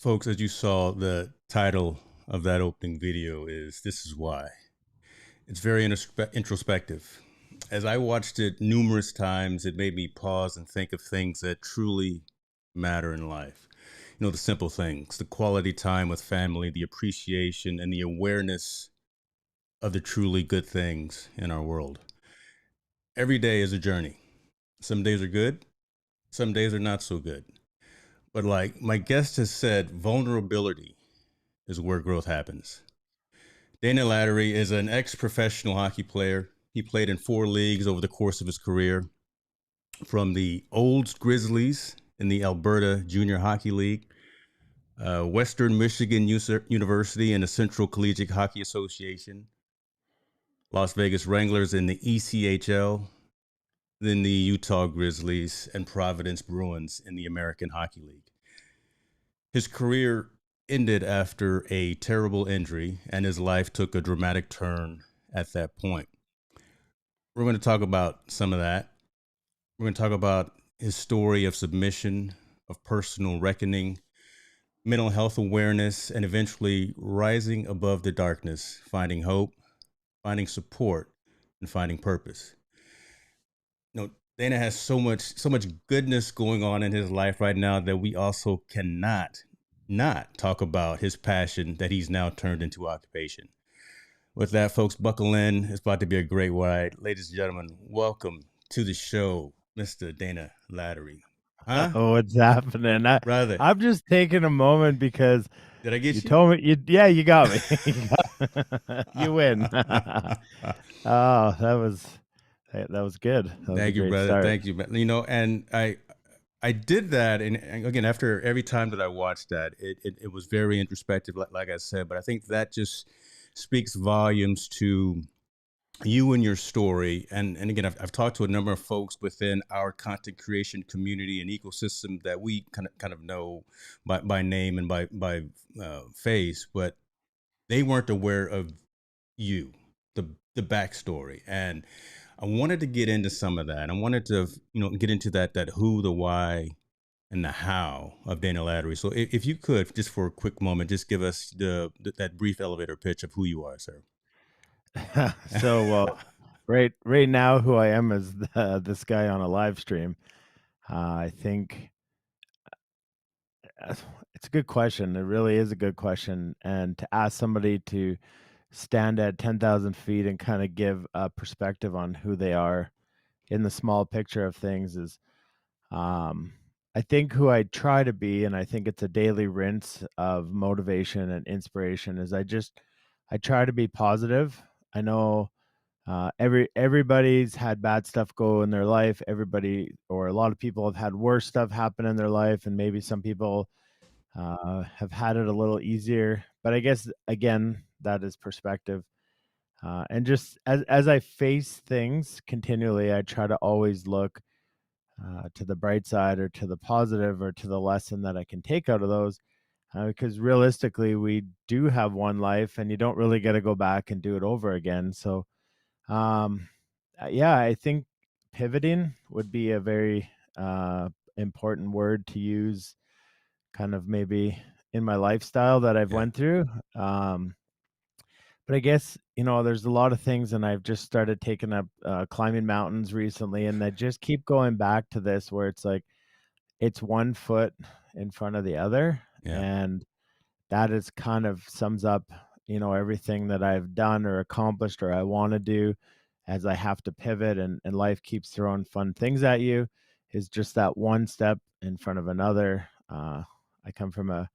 Folks, as you saw, the title of that opening video is This Is Why. It's very introspective. As I watched it numerous times, it made me pause and think of things that truly matter in life. You know, the simple things, the quality time with family, the appreciation, and the awareness of the truly good things in our world. Every day is a journey. Some days are good, some days are not so good. But like my guest has said, vulnerability is where growth happens. Dana Lattery is an ex professional hockey player. He played in 4 leagues over the course of his career, from the old Grizzlies in the Alberta Junior Hockey League, Western Michigan University and the Central Collegiate Hockey Association, Las Vegas Wranglers in the ECHL, then the Utah Grizzlies, and Providence Bruins in the American Hockey League. His career ended after a terrible injury, and his life took a dramatic turn at that point. We're going to talk about some of that. We're going to talk about his story of submission, of personal reckoning, mental health awareness, and eventually rising above the darkness, finding hope, finding support, and finding purpose. You know, Dana has so much goodness going on in his life right now that we also cannot not talk about his passion that he's now turned into occupation. With that, folks, buckle in. It's about to be a great ride. Ladies and gentlemen, welcome to the show, Mr. Dana Lattery. Huh? Oh, what's happening? Brother, I'm just taking a moment because did I get you you? told me you got me. You win. Oh, that was good. That was a Thank you, great brother. start. Thank you. You know, and I did that, and again, after every time that I watched that, it was very introspective, like I said. But I think that just speaks volumes to you and your story. And again, I've talked to a number of folks within our content creation community and ecosystem that we kind of know by name and by face, but they weren't aware of you, the backstory. And I wanted to get into some of that. I wanted to, get into that who, the why, and the how of Dana Lattery. So if you could, just for a quick moment, just give us that brief elevator pitch of who you are, sir. So, right now, who I am is this guy on a live stream. I think it's a good question. It really is a good question, and to ask somebody to stand at 10,000 feet and kind of give a perspective on who they are in the small picture of things is um I think who I try to be, and I think it's a daily rinse of motivation and inspiration, is I try to be positive. I know everybody's had bad stuff go in their life. Everybody, or a lot of people, have had worse stuff happen in their life, and maybe some people have had it a little easier. But I guess, again, that is perspective. And just as I face things continually, I try to always look to the bright side, or to the positive, or to the lesson that I can take out of those. Because realistically, we do have one life, and you don't really get to go back and do it over again. So, um, yeah, I think pivoting would be a very important word to use, kind of maybe in my lifestyle that I've Yeah. went through. But I guess, there's a lot of things, and I've just started taking up climbing mountains recently, and I just keep going back to this, where it's like it's one foot in front of the other, Yeah. and that is kind of sums up, everything that I've done or accomplished or I want to do, as I have to pivot, and life keeps throwing fun things at you, is just that one step in front of another. I come from a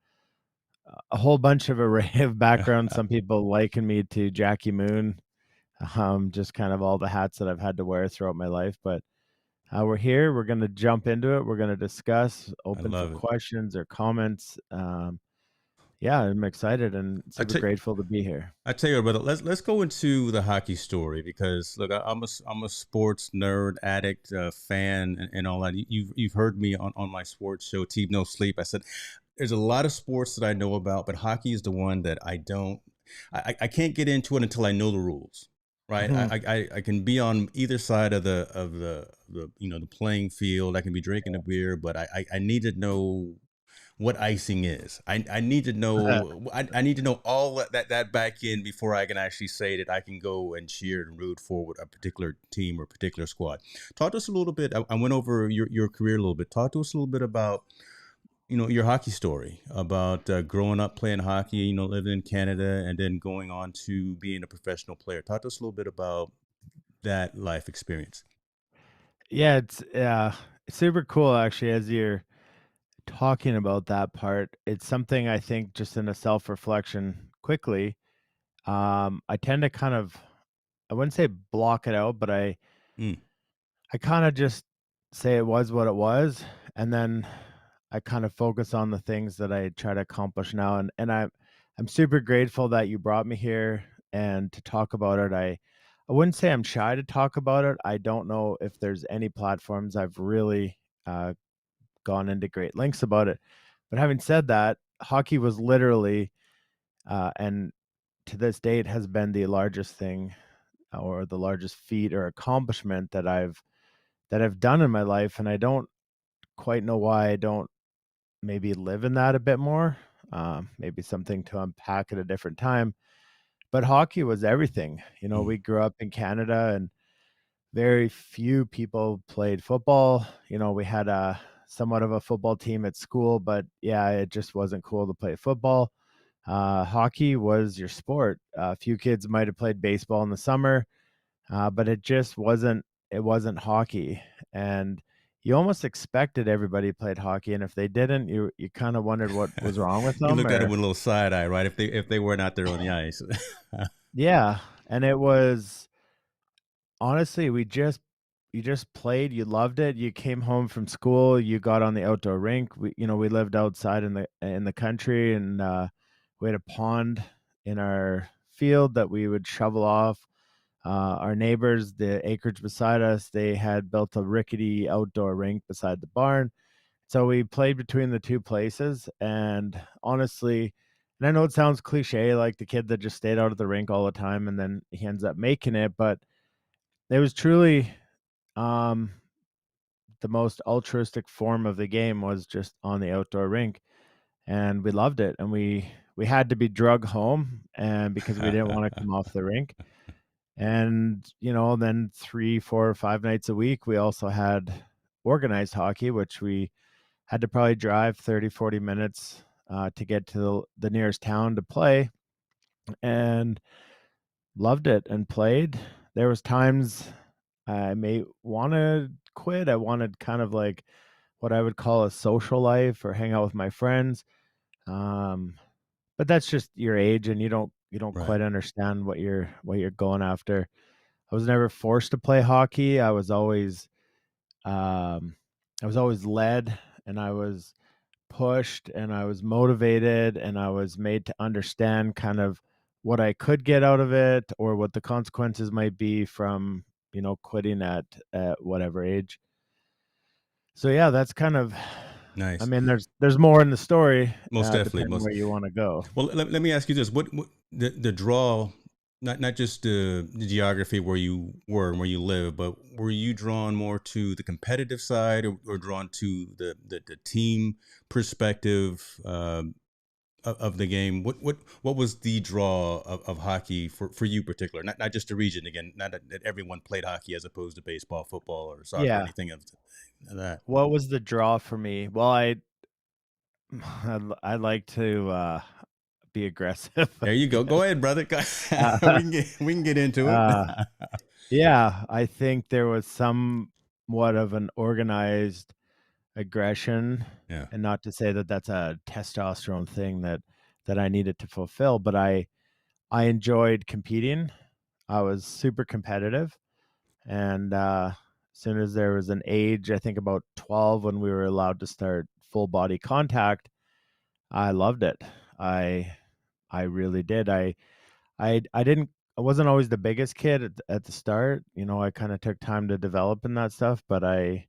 whole bunch of array of backgrounds. Some people liken me to Jackie Moon, just kind of all the hats that I've had to wear throughout my life. But we're here. We're going to jump into it. We're going to discuss, I open for love it. questions or comments. Yeah, I'm excited and I super take grateful to be here. I tell you, brother. Let's go into the hockey story, because look, I'm a sports nerd, addict, fan, and all that. You've heard me on my sports show, Team No Sleep. I said there's a lot of sports that I know about, but hockey is the one that I don't. I can't get into it until I know the rules. Right, Mhm. I can be on either side of the the playing field. I can be drinking a beer, but I need to know what icing is. I need to know. I need to know all that back in before I can actually say that I can go and cheer and root for a particular team or particular squad. Talk to us a little bit. I went over your career a little bit. Talk to us a little bit about your hockey story, about growing up playing hockey, living in Canada, and then going on to being a professional player. Talk to us a little bit about that life experience. Yeah, it's super cool actually as you're talking about that part. It's something I think just in a self-reflection quickly, I tend to kind of I wouldn't say block it out, but Mm, I kinda just say it was what it was, and then I kind of focus on the things that I try to accomplish now, and I'm super grateful that you brought me here and to talk about it. I wouldn't say I'm shy to talk about it. I don't know if there's any platforms I've really, gone into great lengths about it. But having said that, hockey was literally, and to this date has been the largest thing or the largest feat or accomplishment that I've done in my life, and I don't quite know why I don't maybe live in that a bit more. Maybe something to unpack at a different time. But hockey was everything. mm. We grew up in Canada and very few people played football. We had a somewhat of a football team at school, but yeah, it just wasn't cool to play football. Hockey was your sport. A few kids might have played baseball in the summer, but it wasn't hockey, and you almost expected everybody played hockey, and if they didn't, you kind of wondered what was wrong with You them, looked at it or with a little side eye, right? If they weren't out there on the ice. yeah, and it was honestly, you just played, you loved it. You came home from school, you got on the outdoor rink. We lived outside in the country, and we had a pond in our field that we would shovel off. Our neighbors, the acreage beside us, they had built a rickety outdoor rink beside the barn. So we played between the two places. And honestly, and I know it sounds cliche, like the kid that just stayed out of the rink all the time and then he ends up making it, but it was truly um, the most altruistic form of the game was just on the outdoor rink. And we loved it. And we had to be drug home and because we didn't want to come off the rink. And, then 3, 4, or 5 nights a week, we also had organized hockey, which we had to probably drive 30, 40 minutes, to get to the nearest town to play, and loved it and played. There was times I may wanna quit. I wanted kind of like what I would call a social life or hang out with my friends, um, but that's just your age, and you don't Right. quite understand what you're going after. I was never forced to play hockey. Um, I was always led, and I was pushed, and I was motivated, and I was made to understand kind of what I could get out of it or what the consequences might be from, quitting at whatever age. So yeah, that's kind of I Nice. mean, there's more in the story, Most definitely. depending where you wanna go. Well, let me ask you this: what the draw, not just the geography where you were and where you live, but were you drawn more to the competitive side, or drawn to the team perspective of the game? What was the draw of hockey for you particular? Not just the region again. Not that everyone played hockey as opposed to baseball, football, or soccer, or Yeah. anything of that. What was the draw for me? Well, I like to, be aggressive. There you go. Go ahead, brother. Uh, We can get into it. uh, yeah, I think there was somewhat of an organized aggression, Yeah. and not to say that that's a testosterone thing that I needed to fulfill, but I enjoyed competing. I was super competitive, and, as soon as there was an age, I think about 12 when we were allowed to start full body contact, I loved it. I I really did. I wasn't always the biggest kid at the start, I kinda took time to develop in that stuff, but I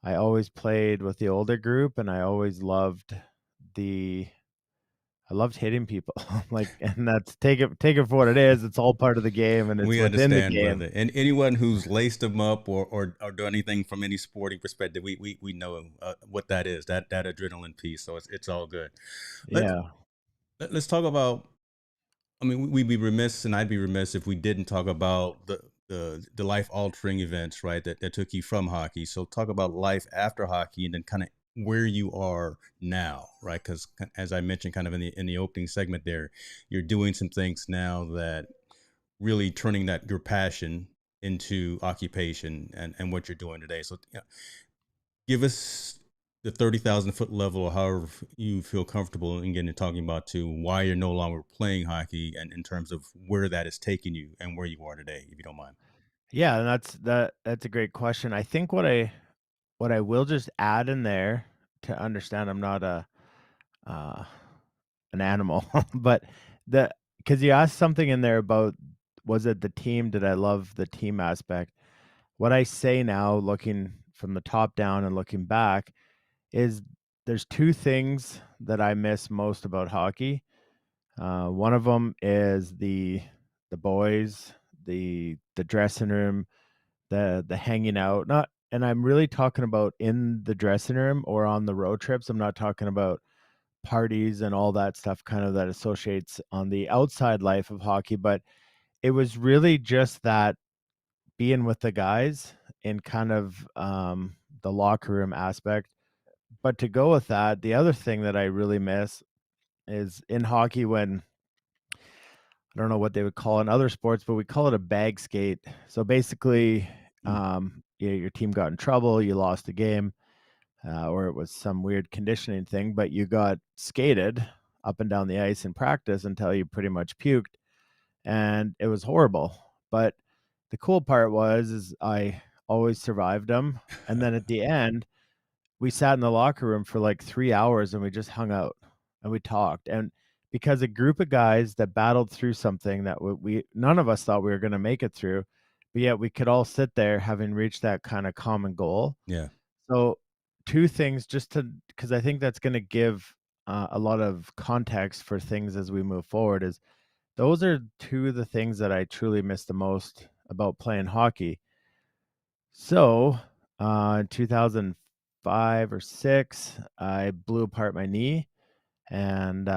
always played with the older group, and I always loved the, I loved hitting people. Like, and that's take it for what it is. It's all part of the game, and it's We within the understand, game. brother. And anyone who's laced them up or done anything from any sporting perspective, we know what that is, that adrenaline piece. So it's all good. Let, Yeah. let's talk about. I mean, we'd be remiss, and I'd be remiss if we didn't talk about the life altering events, right? That took you from hockey. So talk about life after hockey, and then kind of where you are now, right? Because as I mentioned, kind of in the opening segment, there, you're doing some things now that really turning that your passion into occupation and what you're doing today. So give us the 30,000 foot level, or however you feel comfortable in getting to talking about to why you're no longer playing hockey and in terms of where that is taking you and where you are today, if you don't mind. Yeah, and that's a great question. I think what I will just add in there to understand I'm not a uh, an animal, but the because you asked something in there about was it the team? Did I love the team aspect? What I say now, looking from the top down and looking back, is there's two things that I miss most about hockey. One of them is the boys, the dressing room, the hanging out. Not, and I'm really talking about in the dressing room or on the road trips. I'm not talking about parties and all that stuff kind of that associates on the outside life of hockey, but it was really just that being with the guys in kind of the locker room aspect. But to go with that, the other thing that I really miss is in hockey when I don't know what they would call it in other sports, but we call it a bag skate. So basically, Mm. yeah, your team got in trouble, you lost a game, or it was some weird conditioning thing, but you got skated up and down the ice in practice until you pretty much puked, and it was horrible. But the cool part was is I always survived them, and then at the end, we sat in the locker room for like 3 hours and we just hung out and we talked, and because a group of guys that battled through something that we none of us thought we were gonna make it through, but yet we could all sit there having reached that kinda common goal. Yeah. So, 2 things just to because I think that's gonna give, a lot of context for things as we move forward is those are 2 of the things that I truly miss the most about playing hockey. So, in 2005 or 6, I blew apart my knee, and,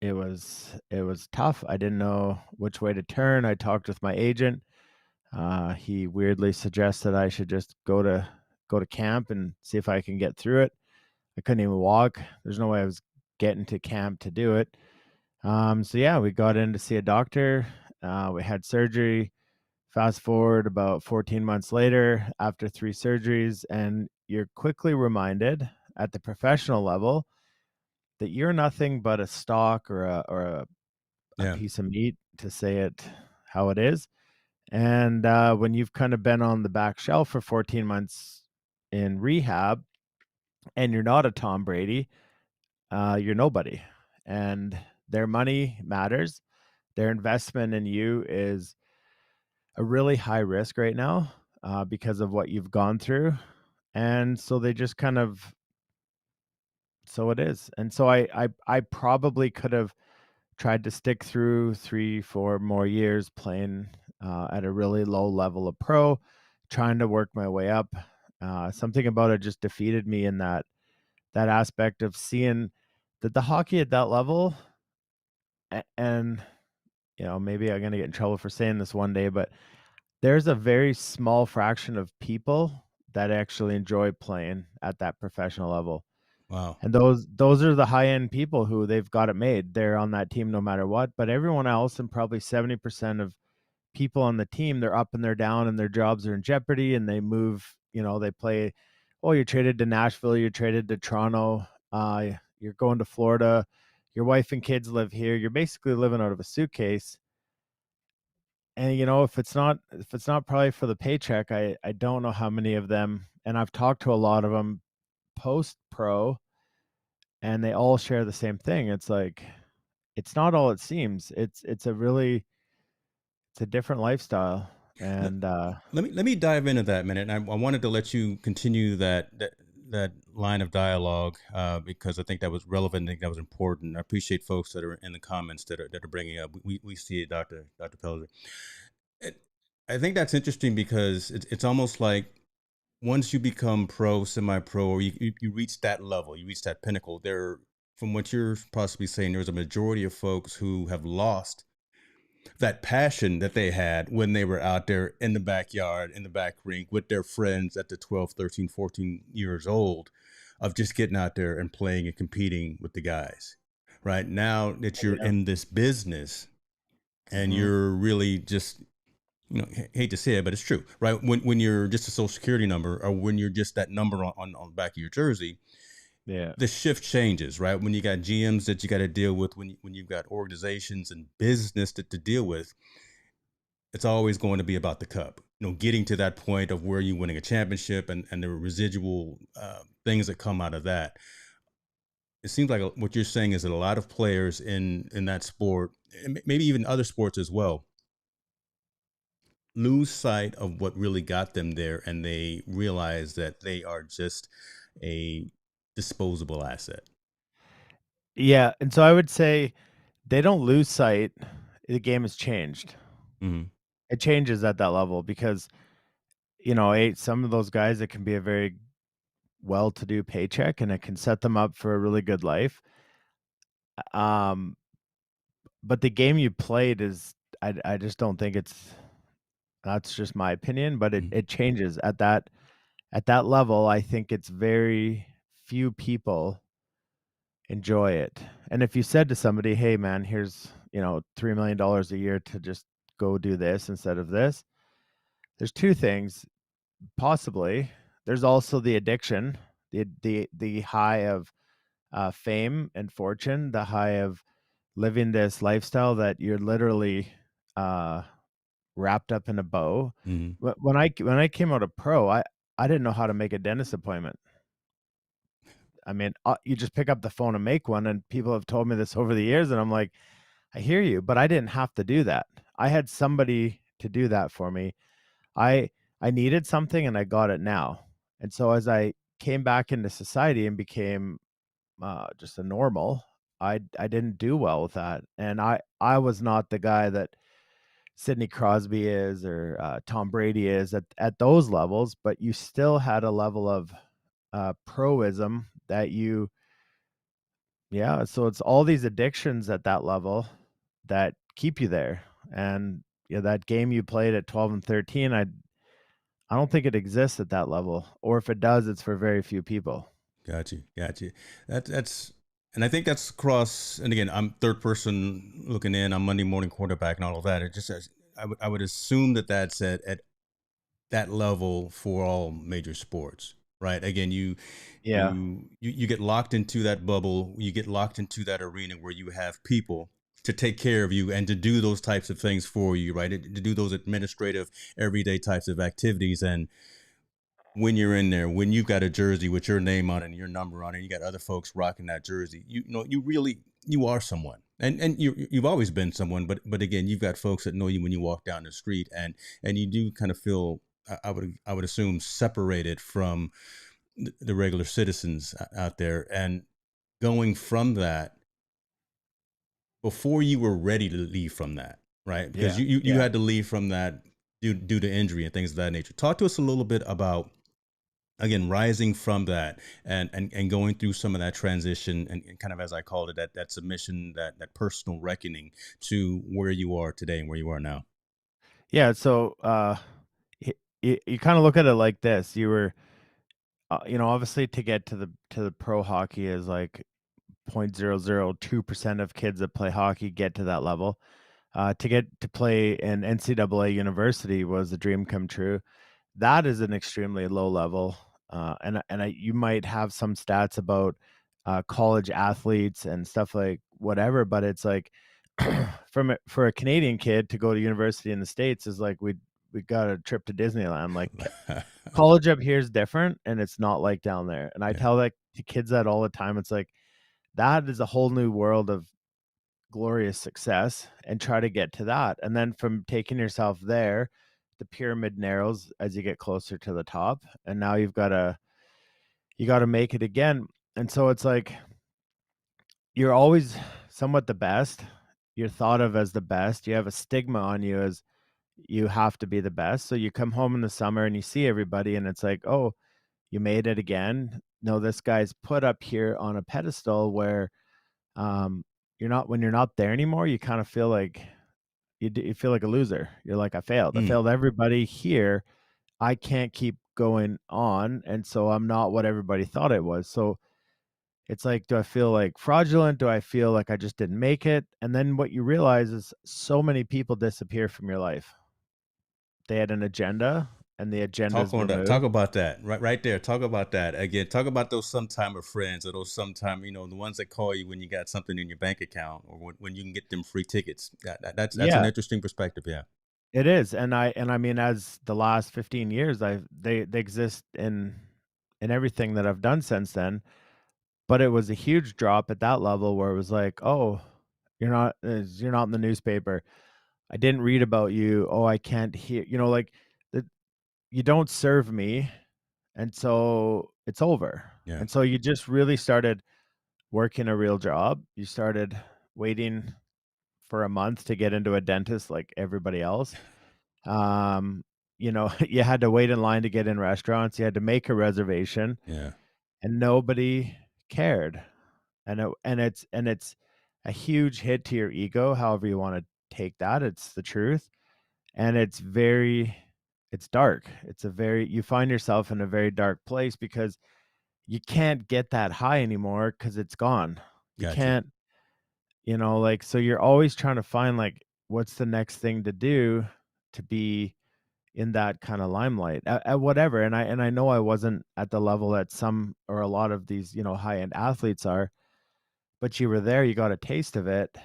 it was tough. I didn't know which way to turn. I talked with my agent. He weirdly suggested I should just go to camp and see if I can get through it. I couldn't even walk. There's no way I was getting to camp to do it. So yeah, we got in to see a doctor. We had surgery. Fast forward about 14 months later, after 3 surgeries, and you're quickly reminded at the professional level that you're nothing but a stock or a Yeah. piece of meat, to say it how it is. And when you've kind of been on the back shelf for 14 months in rehab and you're not a Tom Brady, you're nobody. And their money matters. Their investment in you is a really high risk right now because of what you've gone through. And so they just kind of, so it is. And so I probably could have tried to stick through 3, 4 more years playing at a really low level of pro, trying to work my way up. Something about it just defeated me in that aspect of seeing that the hockey at that level, and maybe I'm gonna get in trouble for saying this one day, but there's a very small fraction of people that actually enjoy playing at that professional level. Wow. And those are the high end people who they've got it made. They're on that team no matter what. But everyone else, and probably 70% of people on the team, they're up and they're down and their jobs are in jeopardy and they move, they play, oh, you're traded to Nashville, you're traded to Toronto, you're going to Florida, your wife and kids live here. You're basically living out of a suitcase. And if it's not probably for the paycheck, I don't know how many of them, and I've talked to a lot of them post pro, and they all share the same thing. It's like it's not all it seems. It's a different lifestyle. Let, And let me dive into that a minute. And I wanted to let you continue that line of dialogue because I think that was relevant. I think that was important. I appreciate folks that are in the comments that are bringing up. We see it, Doctor Pelzer. It, I think that's interesting because it's almost like once you become pro, semi-pro, or you reach that level, you reach that pinnacle. There, from what you're possibly saying, there's a majority of folks who have lost that passion that they had when they were out there in the backyard, in the back rink with their friends at the 12, 13, 14 years old, of just getting out there and playing and competing with the guys. Right now that you're Yeah. in this business and Mhm. you're really just, hate to say it, but it's true, right? When you're just a social security number, or when you're just that number on the back of your jersey, Yeah. the shift changes, right? When you got GMs that you got to deal with, when you've got organizations and business to deal with, it's always going to be about the cup. Getting to that point of where you winning a championship and the residual things that come out of that. It seems like what you're saying is that a lot of players in that sport, and maybe even other sports as well, lose sight of what really got them there, and they realize that they are just a disposable asset. Yeah, and so I would say they don't lose sight. The game has changed. Hmm. It changes at that level because, some of those guys, it can be a very well-to-do paycheck, and it can set them up for a really good life. Um, but the game you played is I just don't think it's that's just my opinion, but it Hmm. it changes at that level. I think it's very few people enjoy it. And if you said to somebody, "Hey man, here's, $3 million a year to just go do this instead of this." There's 2 things, possibly. There's also the addiction, the high of, fame and fortune, the high of living this lifestyle that you're literally, uh, wrapped up in a bow. Hmm. When I came out of pro, I didn't know how to make a dentist appointment. I mean, you just pick up the phone and make one, and people have told me this over the years, and I'm like, "I hear you," but I didn't have to do that. I had somebody to do that for me. I I needed something and I got it now. And so as I came back into society and became, just a normal, I didn't do well with that, and I was not the guy that Sidney Crosby is or, Tom Brady is at those levels, but you still had a level of, proism that you yeah, so it's all these addictions at that level that keep you there, and, that game you played at 12 and 13, I don't think it exists at that level, or if it does, it's for very few people. Got you. Got you. That's, and I think that's across. And again, I'm third person looking in. I'm Monday morning quarterback and all of that. It just says I would assume that that's at that level for all major sports, right? Again, Yeah, you get locked into that bubble. You get locked into that arena where you have people to take care of you and to do those types of things for you, right? To do those administrative, everyday types of activities. And when you're in there, when you've got a jersey with your name on it and your number on it, and you got other folks rocking that jersey, you really, you are someone, and you've always been someone. But again, you've got folks that know you when you walk down the street, and you do kind of feel, I would assume, separated from the regular citizens out there, and going from that before you were ready to leave from that, right? Because yeah, you yeah. had to leave from that due to injury and things of that nature. Talk to us a little bit about, again, rising from that, and going through some of that transition, and kind of, as I called it, that submission, that personal reckoning to where you are today and where you are now. Yeah, so, you kinda look at it like this, you were, obviously to get to the pro hockey is like 0.002% of kids that play hockey get to that level. To get to play in NCAA university was a dream come true. That is an extremely low level, you might have some stats about, college athletes and stuff like whatever, but it's like for a Canadian kid to go to university in the States is like we got a trip to Disneyland, like, college up here is different, and it's not like down there, and I Yeah. tell, like, to kids that all the time, it's like, that is a whole new world of glorious success, and try to get to that, and then from taking yourself there, the pyramid narrows as you get closer to the top, and now you got to make it again. And so it's like you're always somewhat the best. You're thought of as the best. You have a stigma on you as you have to be the best. So you come home in the summer and you see everybody and it's like, "Oh, you made it again." No, this guy's put up here on a pedestal where you're not when you're not there anymore, you kind of feel like you feel like a loser. You're like, "I failed. I Mm. failed everybody here. I can't keep going on, and so I'm not what everybody thought it was." So it's like, do I feel like fraudulent? Do I feel like I just didn't make it? And then what you realize is so many people disappear from your life. They had an agenda and the Talk agenda's on that. Talk removed. about that. Right there. Talk about that. Again, talk about those sometime of friends or those sometime, the ones that call you when you got something in your bank account or when you can get them free tickets. That's an Yeah, interesting perspective. Yeah. it is. And I mean, as the last 15 years, they exist in everything that I've done since then. But it was a huge drop at that level where it was like, "Oh, you're not in the newspaper. I didn't read about you. Oh, I can't hear," like the you don't serve me, and so it's over. Yeah. And so you just really started working a real job. You started waiting for a month to get into a dentist like everybody else. Um, you had to wait in line to get in restaurants. You had to make a reservation, Yeah. and nobody cared. And it's a huge hit to your ego, however you wanna take that, it's the truth, and it's dark. It's a very you find yourself in a very dark place because you can't get that high anymore because 'cause it's gone. You Got you. can't, like, so you're always trying to find, like, what's the next thing to do to be in that kinda limelight at whatever, and I know I wasn't at the level that some or a lot of these, high-end athletes are, but you were there, you got a taste of it,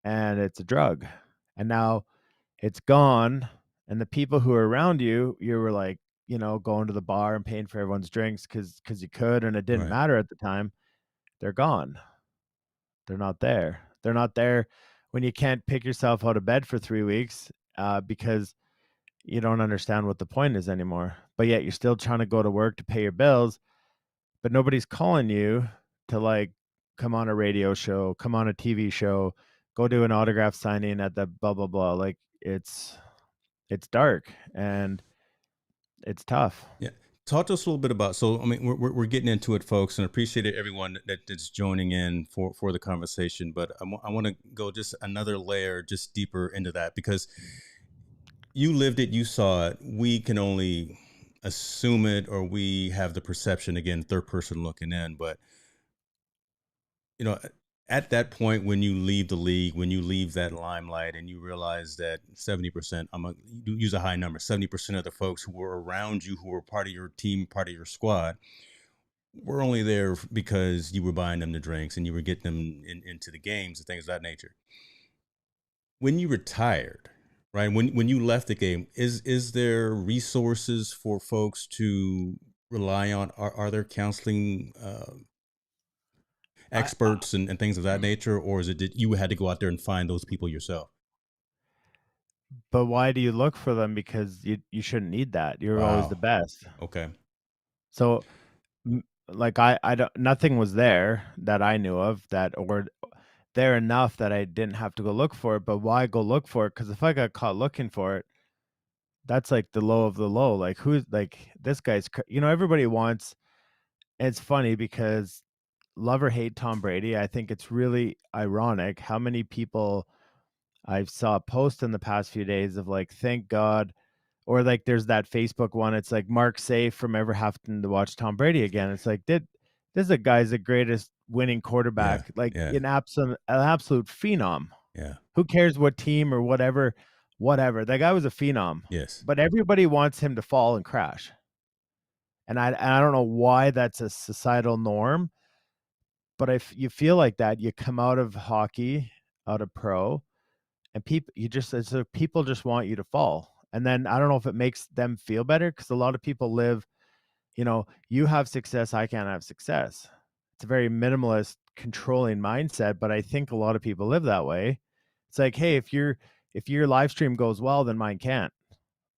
and it's a drug. And now it's gone, and the people who are around you, you were like, going to the bar and paying for everyone's drinks because you could, and it didn't Right. matter at the time. They're gone. They're not there. They're not there when you can't pick yourself out of bed for 3 weeks, because you don't understand what the point is anymore. But yet you're still trying to go to work to pay your bills, but nobody's calling you to, like, come on a radio show, come on a TV show, go do an autograph signing at the blah blah blah. Like, it's dark and it's tough. Yeah. Talk to us a little bit about. So, I mean, we're getting into it, folks, and appreciate it, everyone that's joining in for the conversation. But I want to go just another layer, just deeper into that because you lived it, you saw it. We can only assume it, or we have the perception. Again, third person looking in, but you know, at that point when you leave the league, when you leave that limelight, and you realize that 70%, use a high number, 70% of the folks who were around you, who were part of your team, part of your squad, were only there because you were buying them the drinks and you were getting them into the games and things of that nature. When you retired, right? When you left the game, is there resources for folks to rely on? Are there counseling I experts and things of that nature, or is it that you had to go out there and find those people yourself? But why do you look for them? Because you shouldn't need that. You're always the Wow. best. Okay. So, like, I don't nothing was there that I knew of that or there enough that I didn't have to go look for it, but why go look for it? Because if I got caught looking for it, that's like the low of the low. Like, who's like, this guy's everybody wants it's funny because love or hate Tom Brady, I think it's really ironic how many people I've saw a post in the past few days of like, "Thank God," or like there's that Facebook one, it's like, "Mark safe from ever having to watch Tom Brady again." It's like, did this is a guy's the greatest winning Yeah. quarterback, like Yeah. an absolute phenom. Yeah. Who cares what team or whatever, whatever. That guy was a phenom, Yes. but everybody wants him to fall and crash. And I don't know why that's a societal norm, but if you feel like that, you come out of hockey, out of pro, and it's like people just want you to fall. And then I don't know if it makes them feel better because a lot of people live, you have success, I can't have success. It's a very minimalist, controlling mindset, but I think a lot of people live that way. It's like, hey, if your live stream goes well, then mine can't.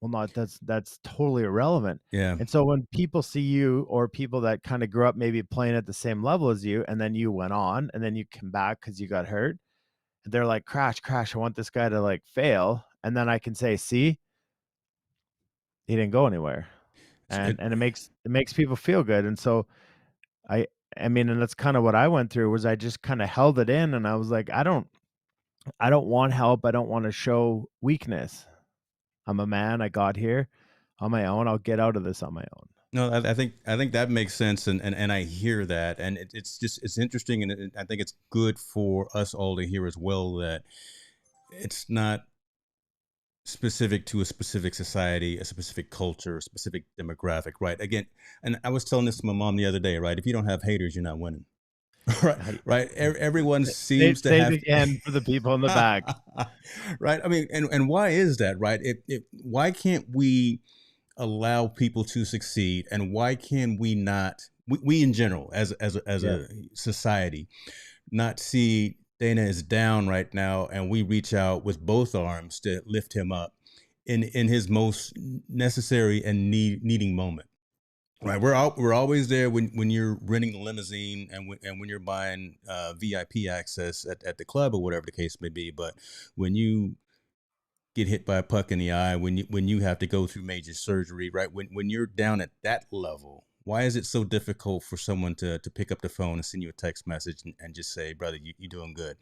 Well, not that's totally irrelevant. Yeah. And so when people see you or people that kinda grew up maybe playing at the same level as you, and then you went on, and then you come back because you got hurt, they're like, "Crash, Crash, I want this guy to, like, fail," and then I can say, "See? He didn't go anywhere." It, And it makes people feel good, and so I I mean, and that's kinda what I went through was I just kinda held it in, and I was like, I don't want help, I don't wanna show weakness. I'm a man, I got here on my own, I'll get out of this on my own. no, I think that makes sense, and I hear that, and it's just it's interesting, and I think it's good for us all to hear as well that it's not specific to a specific society, a specific culture, a specific demographic, right? Again, and I was telling this to my mom the other day, right? If you don't have haters, you're not winning. Right, How do you right. Everyone say seems to say it have, again for the people in the back. right. I mean, and why is that, right? Why can't we allow people to succeed, and why can we not? We in general, as Yeah. a society, not see Dana is down right now, and we reach out with both arms to lift him up in his most necessary and needing moment. Right, we're always there when you're renting the limousine and when you're buying VIP access at the club or whatever the case may be. But when you get hit by a puck in the eye, when you have to go through major surgery, right? When you're down at that level, why is it so difficult for someone to pick up the phone and send you a text message and just say, "Brother, you're doing good,"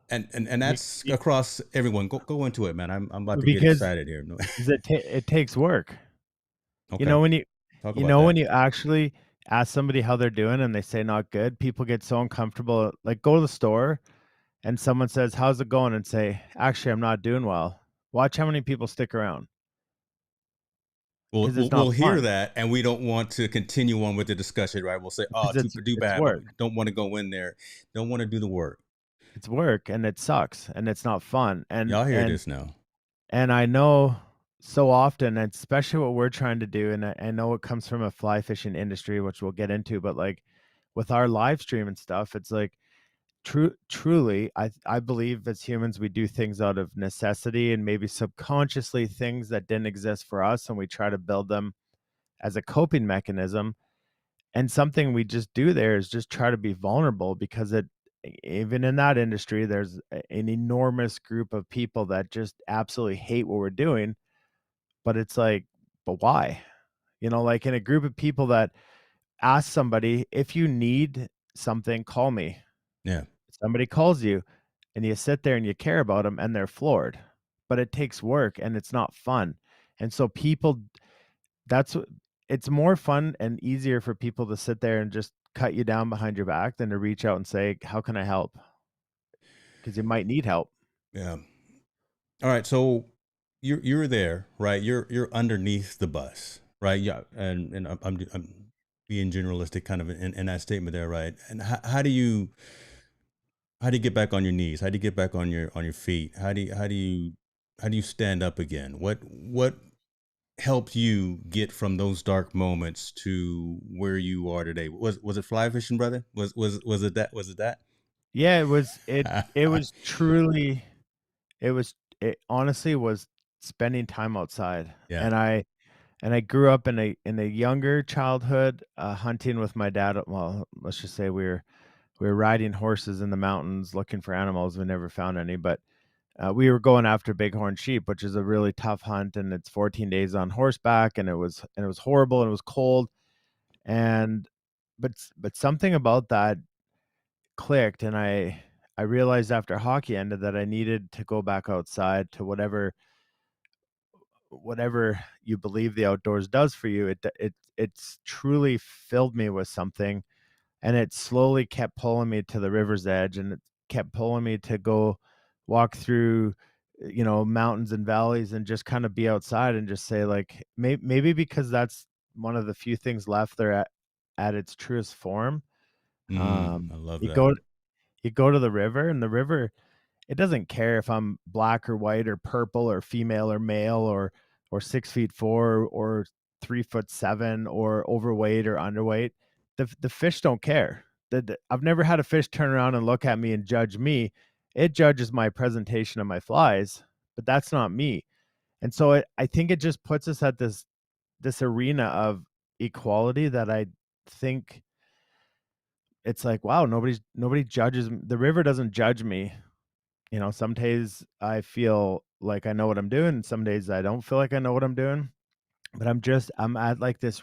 and You that's you across everyone. Go into it, man. I'm about to get because excited here. No. it takes work. You Okay, know, when you talk you about know, when that. you actually ask somebody how they're doing and they say not good, people get so uncomfortable. Like, go to the store and someone says, "How's it going?" and say, "Actually, I'm not doing well." Watch how many people stick around We'll, because we'll it's not we'll hear fun. that, and we don't want to continue on with the discussion, right? We'll say, "Oh, Because too it's bad. work. Don't want to go in there. Don't want to do the work." It's work and it sucks and it's not fun. Y'all hear this now? And I know so often, and especially what we're trying to do, and I know it comes from a fly fishing industry, which we'll get into, but like with our live stream and stuff, it's like truly, I believe as humans we do things out of necessity and maybe subconsciously things that didn't exist for us, and we try to build them as a coping mechanism. And something we just do there is just try to be vulnerable because even in that industry, there's an enormous group of people that just absolutely hate what we're doing. But it's like, but why? You know, like in a group of people that ask somebody, if you need something, call me. Yeah, Somebody calls you and you sit there and you care about them and they're floored. But it takes work and it's not fun. And so people, that's what it's more fun and easier for people to sit there and just cut you down behind your back than to reach out and say, "How can I help?" Because you might need help. yeah. All right, so you're there, right? You're underneath the bus, right? Yeah, and I'm being generalistic, kind of in that statement there, right? And how do you get back on your knees? How do you get back on your feet? How do you stand up again? What helped you get from those dark moments to where you are today? Was it fly fishing, brother? Was it that? Was it that? Yeah, it was truly it honestly was spending time outside. Yeah. And I grew up in a younger childhood, hunting with my dad. Well, let's just say we were riding horses in the mountains looking for animals. We never found any, but we were going after bighorn sheep, which is a really tough hunt, and it's 14 days on horseback, and it was horrible, and it was cold, and but something about that clicked, and I realized after hockey ended that I needed to go back outside to whatever you believe the outdoors does for you. It's truly filled me with something, and it slowly kept pulling me to the river's edge, and it kept pulling me to go walk through, mountains and valleys and just kind of be outside and just say like, maybe because that's one of the few things left there at its truest form. I um love you that. go you go to the river, and the river, it doesn't care if I'm black or white or purple or female or male or 6'4" or 3'7" or overweight or underweight. The fish don't care. I've never had a fish turn around and look at me and judge me. It judges my presentation of my flies, but that's not me. And so I think it just puts us at this arena of equality that I think it's like, wow, nobody judges the river doesn't judge me. You know, some days I feel like I know what I'm doing, some days I don't feel like I know what I'm doing, but I'm at like this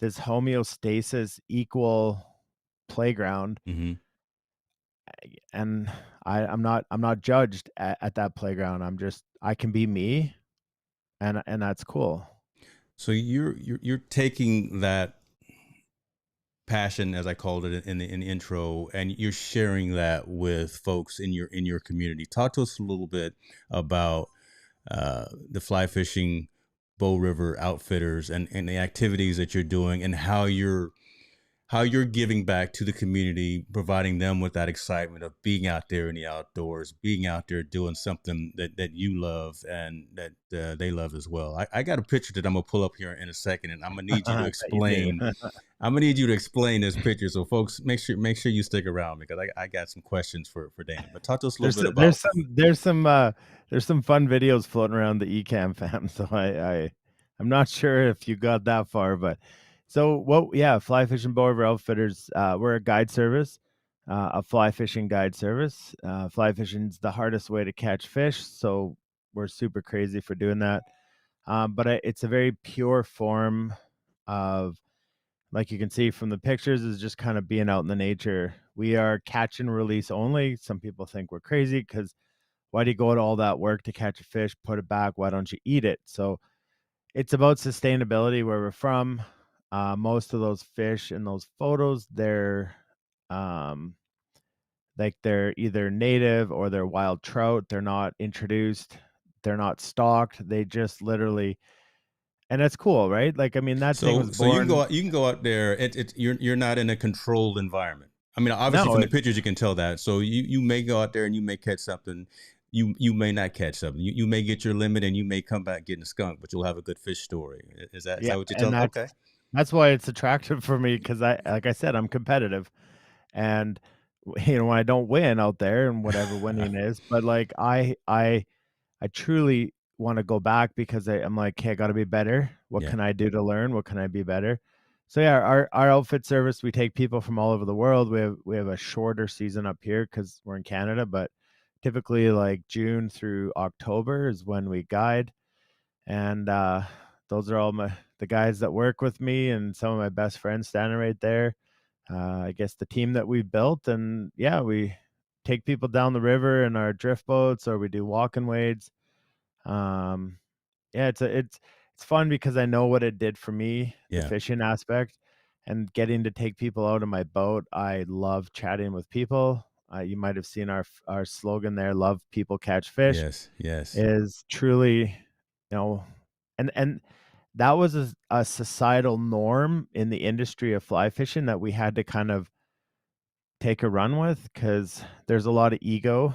homeostasis equal playground, Hmm. and I'm not judged at that playground. I can be me, and that's cool. So you're taking that passion, as I called it in the intro, and you're sharing that with folks in your community. Talk to us a little bit about the fly fishing Bow River Outfitters and the activities that you're doing, and how you're giving back to the community, providing them with that excitement of being out there in the outdoors, being out there doing something that you love and that they love as well. I got a picture that I'm gonna pull up here in a second, and I'm gonna need you to I bet you do. explain. I'm gonna need you to explain this picture, so folks, make sure you stick around because I got some questions for Dana. But talk to us a little There's bit there's about. some there's some there's some fun videos floating around the Ecamm fam. So I'm not sure if you got that far, but so what? Yeah, Fly Fishing Bow River Outfitters. We're a guide service, a fly fishing guide service. Fly fishing's the hardest way to catch fish, so we're super crazy for doing that. It's a very pure form of, like you can see from the pictures, is just kind of being out in the nature. We are catch and release only. Some people think we're crazy because why do you go to all that work to catch a fish, put it back? Why don't you eat it? So it's about sustainability where we're from. Most of those fish in those photos, um, they're either native or they're wild trout. They're not introduced. They're not stocked. They just literally, and that's cool, right? Like, I mean, that thing So was so you can go born. out, you can go out there. You're not in a controlled environment. I mean, obviously No, from the pictures you can tell that. So you may go out there and you may catch something. You may not catch something. You may get your limit and you may come back getting a skunk, but you'll have a good fish story. Is yeah, that what you and tell? Okay. that's why it's attractive for me because like I said, I'm competitive, and when I don't win out there and whatever winning is, but like I truly want to go back because I'm like, hey, I got to be better. What Yeah. can I do to learn? What can I be better? So yeah, our outfit service, we take people from all over the world. We have a shorter season up here because we're in Canada, but typically like June through October is when we guide, and those are all the guys that work with me and some of my best friends standing right there. I guess the team that we built, and yeah, we take people down the river in our drift boats or we do walking wades. um yeah, it's fun because I know what it did for me, the Yeah. fishing aspect, and getting to take people out of my boat. I love chatting with people. You might have seen our slogan there, love people catch fish, Yes. Yes. is truly, and that was a societal norm in the industry of fly fishing that we had to kind of take a run with because there's a lot of ego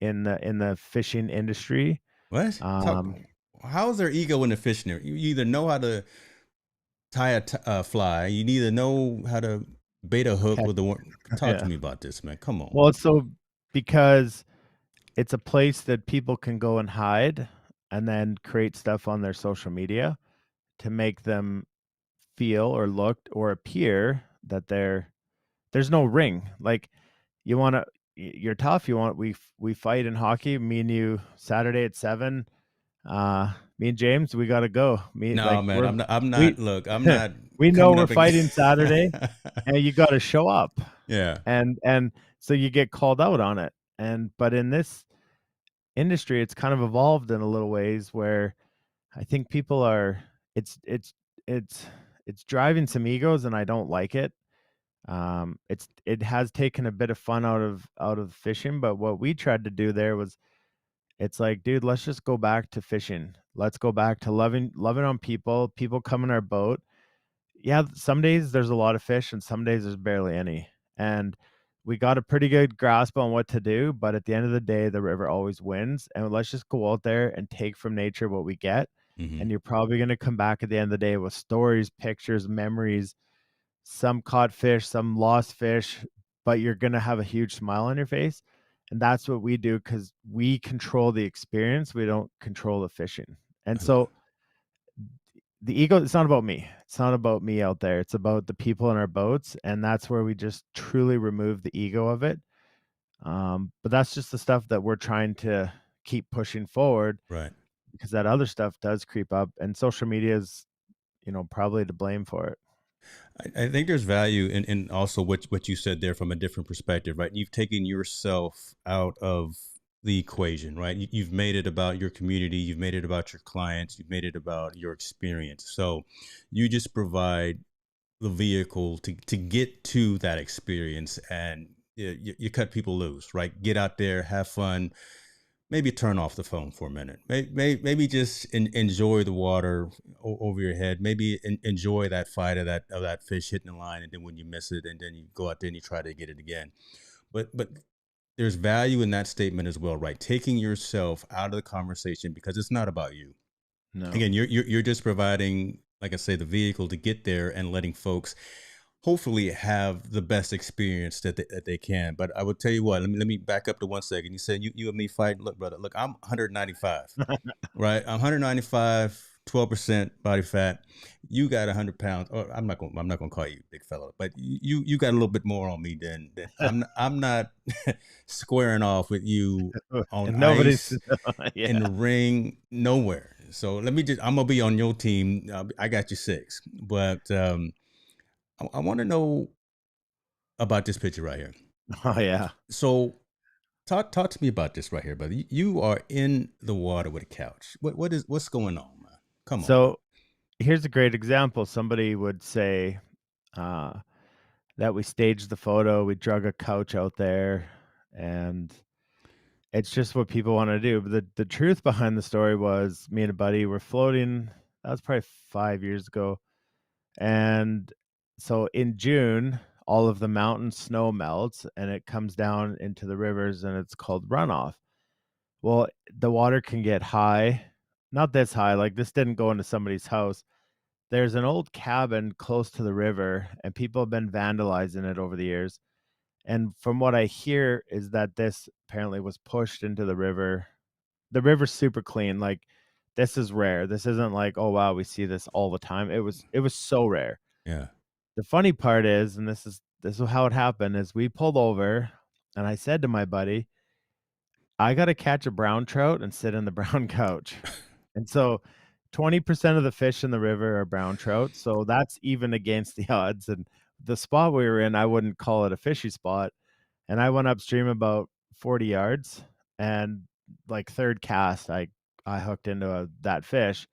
in the fishing industry. What? Talk. um How is there ego in the fishing? You either know how to tie a fly. You either know how to bait a hook catch with the worm. Talk to yeah. me about this, man. Come on. Well, it's so because it's a place that people can go and hide and then create stuff on their social media to make them feel or look or appear that there's no ring. Like, you want to you're tough, you want we fight in hockey, me and you Saturday at 7. Me and James, we got to go. Me No, like man. we're I'm not. I'm we not. Look, I'm not we know coming we're up again. fighting Saturday and you got to show up. Yeah. And so you get called out on it. And but in this industry, it's kind of evolved in a little ways where I think people are it's it's it's it's driving some egos and I don't like it. It has taken a bit of fun out of fishing, but what we tried to do there was it's like, dude, let's just go back to fishing. Let's go back to loving on people. People come in our boat. Yeah, some days there's a lot of fish and some days there's barely any. And we got a pretty good grasp on what to do, but at the end of the day, the river always wins. And let's just go out there and take from nature what we get. Hmm. And you're probably going to come back at the end of the day with stories, pictures, memories, some caught fish, some lost fish, but you're going to have a huge smile on your face. And that's what we do because we control the experience, we don't control the fishing. And Uh, so the ego, it's not about me. It's not about me out there. It's about the people in our boats, and that's where we just truly remove the ego of it. But that's just the stuff that we're trying to keep pushing forward right. because that other stuff does creep up, and social media is, probably to blame for it. I think there's value in also what you said there from a different perspective, right? You've taken yourself out of the equation, right? You've made it about your community, you've made it about your clients, you've made it about your experience. So you just provide the vehicle to get to that experience, and you cut people loose, right? Get out there, have fun, maybe turn off the phone for a minute. Maybe just enjoy the water over your head. Maybe enjoy that fight of that fish hitting the line, and then when you miss it, and then you go out there and you try to get it again. But there's value in that statement as well, right? Taking yourself out of the conversation because it's not about you. No. Again, you're just providing, like I say, the vehicle to get there and letting folks hopefully have the best experience that they can. But I would tell you what, let me back up to 1 second. You said you and me fighting. Look, brother, look, I'm 195, right? I'm 195, 12% body fat. You got 100 pounds. Or I'm not gonna call you big fella, but you got a little bit more on me than I'm not squaring off with you on And nobody's ice in the yeah. ring, nowhere. So I'm gonna be on your team. I got you six, but I want to know about this picture right here. Oh, yeah. So talk to me about this right here, brother. You are in the water with a couch. What's going on, man? Come on, man. So, here's a great example. Somebody would say, uh, that we staged the photo, we drug a couch out there, and it's just what people wanna do, but the truth behind the story was me and a buddy were floating. That was probably 5 years ago, and so in June, all of the mountain snow melts, and it comes down into the rivers, and it's called runoff. Well, the water can get high, not this high, like, this didn't go into somebody's house. There's an old cabin close to the river, and people have been vandalizing it over the years, and from what I hear is that this apparently was pushed into the river. The river's super clean, like, this is rare. This isn't like, "Oh, wow, we see this all the time." It was so rare. Yeah. The funny part is, and this is how it happened, is we pulled over, and I said to my buddy, "I gotta catch a brown trout and sit in the brown couch." And so 20% of the fish in the river are brown trout, so that's even against the odds, and the spot we were in, I wouldn't call it a fishy spot, and I went upstream about 40 yards, and, like, 3rd cast, I hooked into that fish.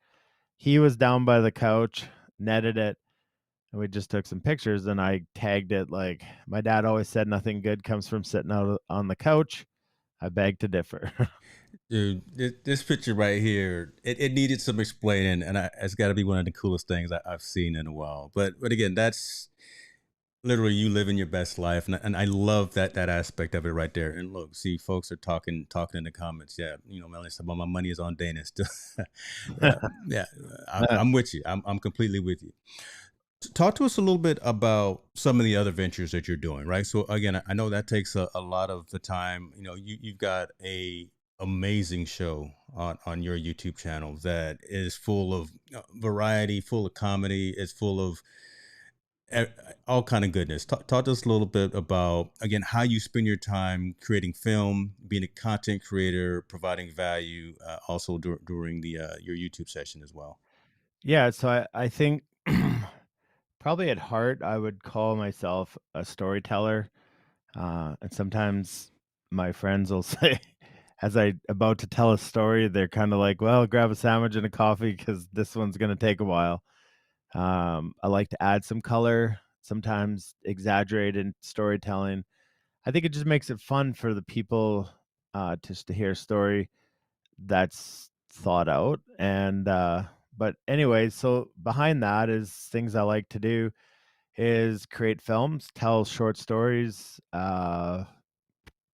He was down by the couch, netted it, and we just took some pictures, and I tagged it like, "My dad always said nothing good comes from sitting out on the couch. I beg to differ." Dude, this picture right here, it needed some explaining, and it's got to be one of the coolest things I've seen in a while. But again, that's literally you living your best life, and I love that aspect of it right there. And look, see, folks are talking in the comments. Yeah, Melanie said, "Well, my money is on Dana still." Yeah, yeah, I'm with you. I'm completely with you. Talk to us a little bit about some of the other ventures that you're doing, right? So again, I know that takes a lot of the time. You've got a amazing show on your YouTube channel that is full of variety, full of comedy, it's full of e- all kind of goodness. Talk to us a little bit about again how you spend your time creating film, being a content creator, providing value, also during the your YouTube session as well. Yeah, so I think probably at heart, I would call myself a storyteller, and sometimes my friends will say, as I about to tell a story, they're kinda like, "Well, grab a sandwich and a coffee because this one's gonna take a while." I like to add some color, sometimes exaggerate in storytelling. I think it just makes it fun for the people, just to hear a story that's thought out, and, but anyway, so behind that is things I like to do is create films, tell short stories,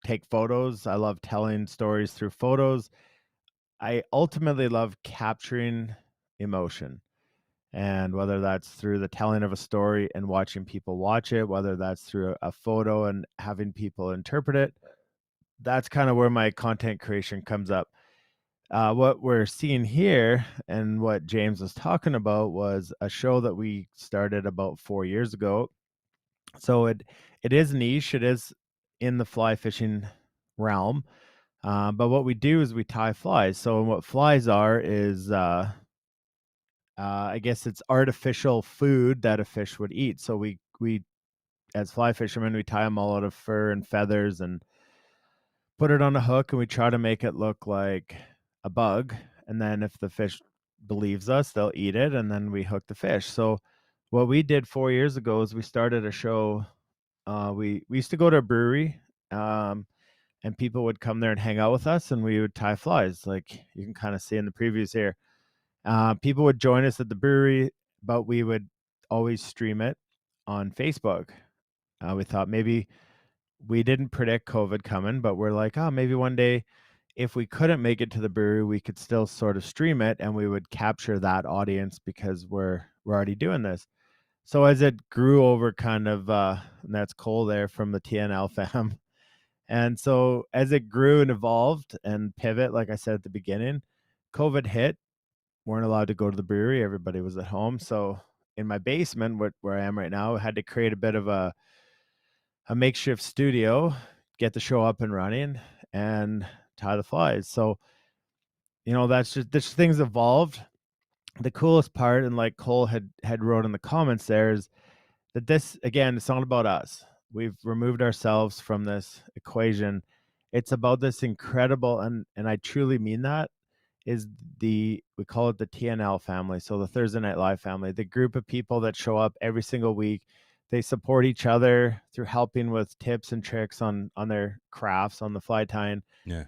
take photos. I love telling stories through photos. I ultimately love capturing emotion. And whether that's through the telling of a story and watching people watch it, whether that's through a photo and having people interpret it, that's kind of where my content creation comes up. What we're seeing here and what James was talking about was a show that we started about 4 years ago. So it is niche. It is in the fly fishing realm. But what we do is we tie flies. So what flies are is I guess it's artificial food that a fish would eat. So we as fly fishermen we tie them all out of fur and feathers and put it on a hook, and we try to make it look like a bug. And then if the fish believes us, they'll eat it, and then we hook the fish. So what we did 4 years ago is we started a show. We used to go to a brewery, and people would come there and hang out with us, and we would tie flies, like you can kind of see in the previews here. People would join us at the brewery, but we would always stream it on Facebook. We thought maybe we didn't predict COVID coming, but we're like, oh, maybe one day if we couldn't make it to the brewery, we could still sort of stream it and we would capture that audience because we're already doing this. So as it grew over kind of and that's Cole there from the TNL fam. And so as it grew and evolved and pivot, like I said at the beginning, COVID hit, weren't allowed to go to the brewery. Everybody was at home. So in my basement, where I am right now, I had to create a bit of a makeshift studio, get the show up and running, and tie the flies. So, that's just things evolved. The coolest part, and like Cole had wrote in the comments there, is that this again, it's not about us. We've removed ourselves from this equation. It's about this incredible, and I truly mean that, is we call it the TNL family. So the Thursday Night Live family, the group of people that show up every single week. They support each other through helping with tips and tricks on their crafts, on the fly tying. Yeah.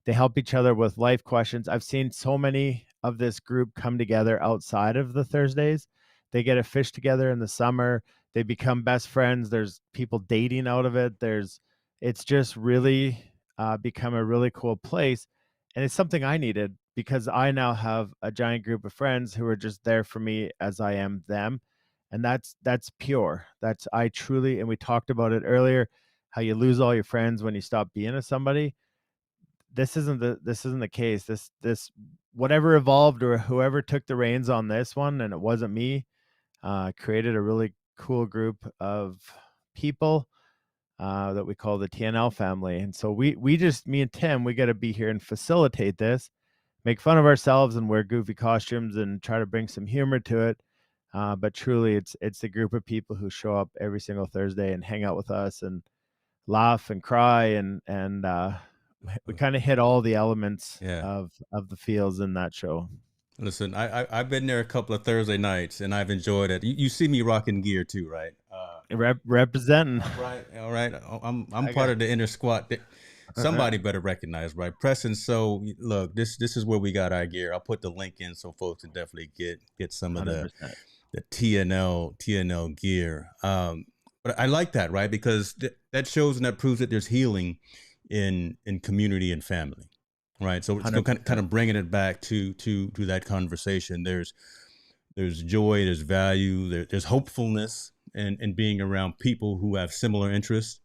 They help each other with life questions. I've seen so many of this group come together outside of the Thursdays. They get a fish together in the summer. They become best friends. There's people dating out of it. It's just really become a really cool place. And it's something I needed because I now have a giant group of friends who are just there for me as I am them. And that's pure. That's I truly, and we talked about it earlier, how you lose all your friends when you stop being with somebody. This isn't the case. This whatever evolved or whoever took the reins on this one, and it wasn't me, created a really cool group of people that we call the TNL family. And so we just me and Tim, we got to be here and facilitate this, make fun of ourselves and wear goofy costumes and try to bring some humor to it. But truly, it's a group of people who show up every single Thursday and hang out with us and laugh and cry and we kind of hit all the elements Yeah. of the feels in that show. Listen, I've been there a couple of Thursday nights and I've enjoyed it. You see me rocking gear too, right? Representing. All right, all right. I'm I part got of the inner squad. Somebody better recognize, right? Preston. So look, this is where we got our gear. I'll put the link in so folks can definitely get some of 100%. the TNL gear. But I like that, right? Because that shows and that proves that there's healing in community and family, right? So it's kind 100%. of bringing it back to that conversation. There's joy, there's value, there's hopefulness, and being around people who have similar interests,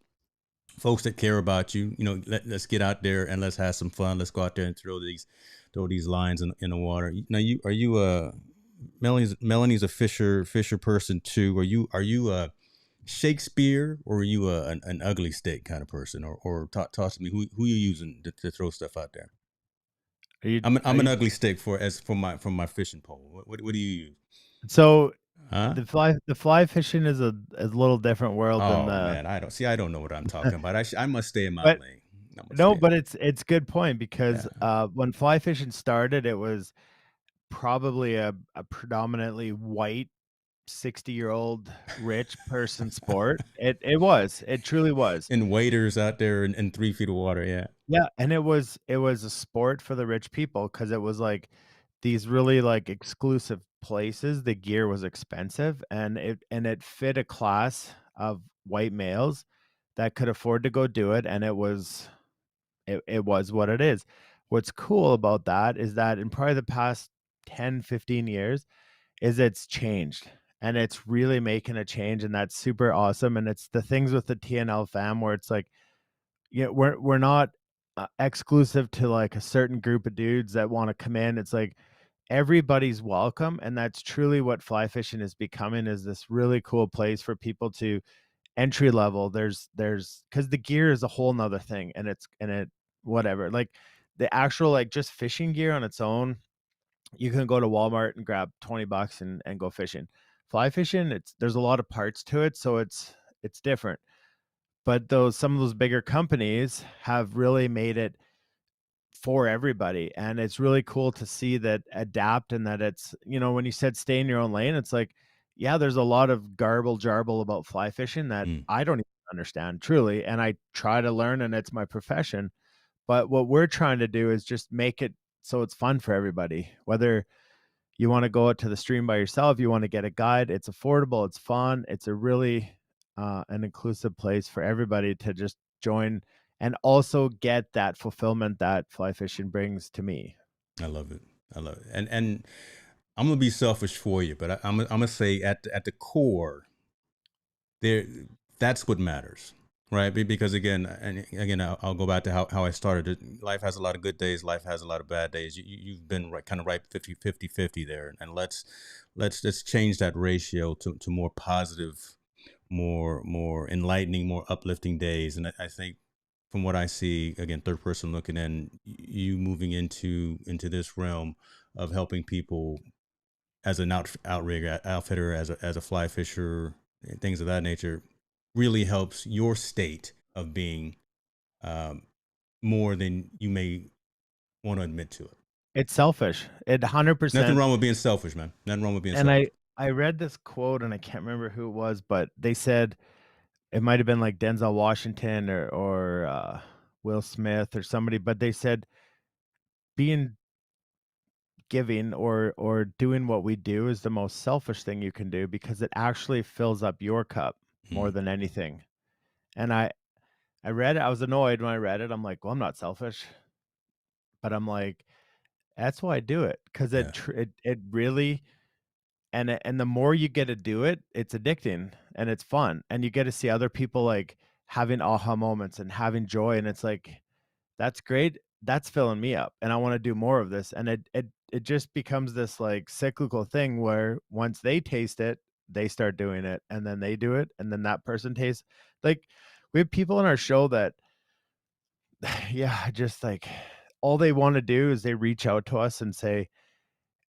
folks that care about you. Let's get out there and let's have some fun. Let's go out there and throw these lines in the water. Now, you Melanie's a fisher person too. Are you a Shakespeare, or are you an ugly stick kind of person, or talk to me who you using to throw stuff out there? Are you are I'm an you ugly stick for my fishing pole. What do you use? so Huh? the fly fishing is a little different world than Oh the man, I don't know what I'm talking about. I must stay in my but lane. I must no, stay in but my it's good point because yeah. when fly fishing started, it was probably a predominantly white 60-year-old rich person sport. It truly was. And waders out there in 3 feet of water. Yeah. Yeah, and it was a sport for the rich people because it was, like, these really, like, exclusive places. The gear was expensive, and it fit a class of white males that could afford to go do it, and it was what it is. What's cool about that is that in probably the past 10, 15 years is it's changed, and it's really making a change, and that's super awesome, and it's the things with the TNL fam where it's like yeah, we're not exclusive to like a certain group of dudes that want to come in. It's like everybody's welcome, and that's truly what fly fishing is becoming, is this really cool place for people to entry level. There's because the gear is a whole nother thing, and it whatever, like the actual like just fishing gear on its own, you can go to Walmart and grab 20 bucks and go fishing. Fly fishing, it's there's a lot of parts to it, so it's different. But those some of those bigger companies have really made it for everybody, and it's really cool to see that adapt, and that it's, when you said stay in your own lane, it's like, yeah, there's a lot of garble jarble about fly fishing that Mm, I don't even understand truly, and I try to learn, and it's my profession. But what we're trying to do is just make it so it's fun for everybody. Whether you want to go out to the stream by yourself, you want to get a guide, it's affordable, it's fun, it's a really an inclusive place for everybody to just join and also get that fulfillment that fly fishing brings to me. I love it. I love it. And I'm gonna be selfish for you, but I'm gonna say at the core, there, that's what matters, right? Because again, and again, I'll go back to how I started. Life has a lot of good days. Life has a lot of bad days. You've been right, kind of right 50 there, and let's change that ratio to more positive, more enlightening, more uplifting days. And I think from what I see, again, third person looking in, you moving into this realm of helping people as an outrigger outfitter, as a fly fisher, and things of that nature, really helps your state of being, um, more than you may want to admit to it. It's selfish. It Nothing 100%. wrong with being selfish, man. Nothing wrong with being And selfish. I read this quote, and I can't remember who it was, but they said it might have been like Denzel Washington or Will Smith or somebody, but they said being giving or doing what we do is the most selfish thing you can do, because it actually fills up your cup more Mm, than anything. And I read it, I was annoyed when I read it. I'm like, well, I'm not selfish, but I'm like, that's why I do it, because yeah, it really, and the more you get to do it, it's addicting and it's fun, and you get to see other people like having aha moments and having joy, and it's like, that's great. That's filling me up, and I wanna do more of this, and it just becomes this, like, cyclical thing where once they taste it, they start doing it, and then they do it, and then that person tastes like, we have people in our show that yeah, just, like, all they wanna do is they reach out to us and say,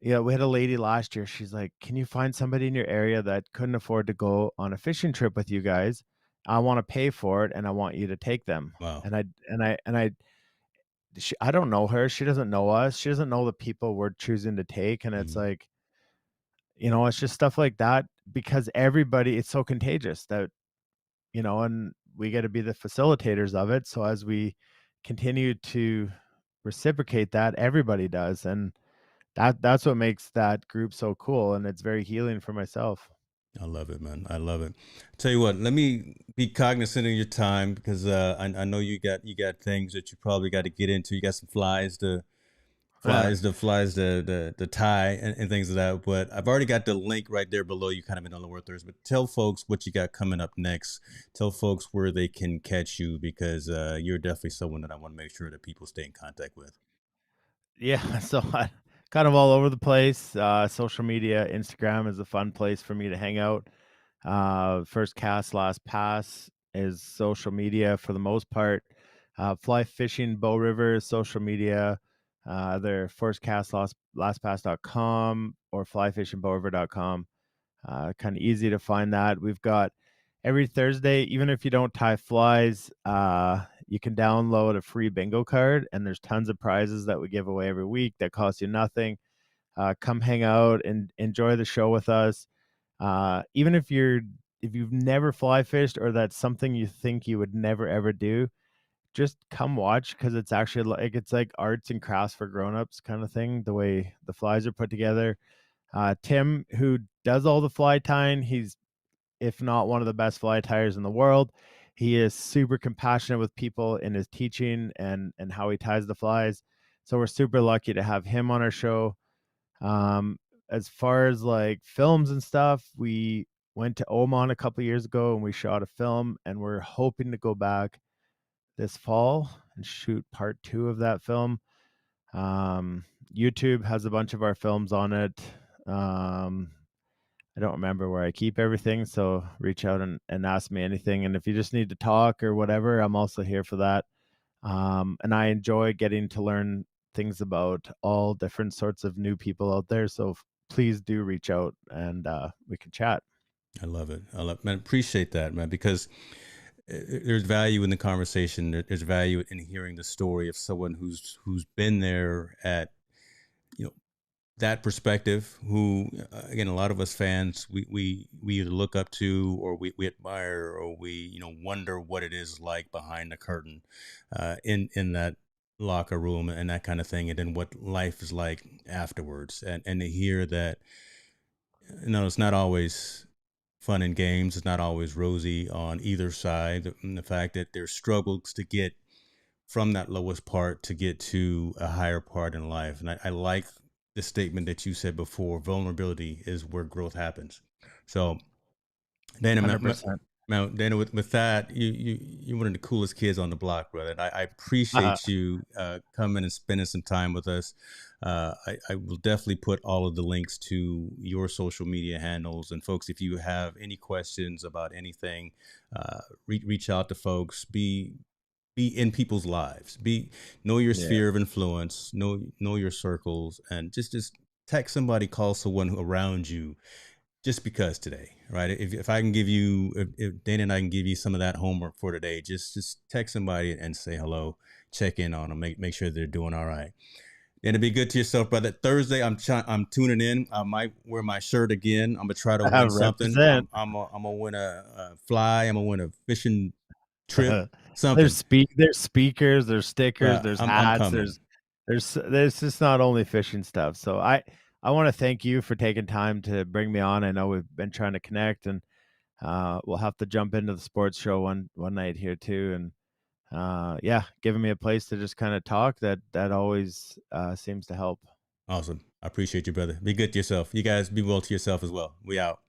we had a lady last year, she's like, "Can you find somebody in your area that couldn't afford to go on a fishing trip with you guys? I wanna pay for it, and I want you to take them." wow. I don't know her, she doesn't know us, she doesn't know the people we're choosing to take, and it's Mm, like, it's just stuff like that, because everybody, it's so contagious that, and we gotta be the facilitators of it, so as we continue to reciprocate that, everybody does, and that's what makes that group so cool, and it's very healing for myself. I love it, man. I love it. Tell you what, let me be cognizant of your time because I know you got things that you probably got to get into. You got some flies, the tie, and things of that. But I've already got the link right there below you, kind of in on the word Thursday. But tell folks what you got coming up next. Tell folks where they can catch you because you're definitely someone that I want to make sure that people stay in contact with. Yeah, so I kind of all over the place, social media, Instagram is a fun place for me to hang out. First cast, last pass is social media for the most part. Fly fishing Bow River is social media. They're first cast, last pass.com or flyfishingbowriver.com. Kind of easy to find that. We've got every Thursday, even if you don't tie flies, you can download a free bingo card, and there's tons of prizes that we give away every week that cost you nothing. Come hang out and enjoy the show with us. Even if you've never fly fished, or that's something you think you would never ever do, just come watch, because it's actually like it's like arts and crafts for grown-ups kind of thing, the way the flies are put together. Tim, who does all the fly tying, he's, if not one of the best fly tyers in the world. He is super compassionate with people in his teaching and how he ties the flies. So we're super lucky to have him on our show. Um, as far as like films and stuff, we went to Oman a couple years ago and we shot a film, and we're hoping to go back this fall and shoot part 2 of that film. Um, YouTube has a bunch of our films on it. Um, I don't remember where I keep everything, so reach out and ask me anything. And if you just need to talk or whatever, I'm also here for that. And I enjoy getting to learn things about all different sorts of new people out there. So please do reach out and we can chat. I love it. I love, man. Appreciate that, man, because there's value in the conversation. There's value in hearing the story of someone who's been there at, you know, that perspective. Who, again, a lot of us fans, we either look up to, or we admire, or we, wonder what it is like behind the curtain, in that locker room and that kind of thing, and then what life is like afterwards, and to hear that, it's not always fun and games. It's not always rosy on either side. And the fact that there's struggles to get from that lowest part to get to a higher part in life. And I like the statement that you said before: vulnerability is where growth happens. So, Dana, 100%. Dana, with that, you're one of the coolest kids on the block, brother. And I appreciate you coming and spending some time with us. I will definitely put all of the links to your social media handles. And folks, if you have any questions about anything, reach out to folks. Be in people's lives. Know your Yeah. sphere of influence. Know your circles, and just text somebody, call someone around you, just because today, right? If I can give you, if Dana and I can give you some of that homework for today, just text somebody and say hello, check in on them, make sure they're doing all right. And to be good to yourself, brother. Thursday, I'm tuning in. I might wear my shirt again. I'm gonna try to win something. Represent. I'm gonna win a fly. I'm gonna win a fishing trip, something. There's speakers, there's stickers, there's I'm hats, coming. there's just not only fishing stuff. So I want to thank you for taking time to bring me on. I know we've been trying to connect, and we'll have to jump into the sports show one night here too. And yeah, giving me a place to just kind of talk, that always seems to help. Awesome. I appreciate you, brother. Be good to yourself. You guys be well to yourself as well. We out.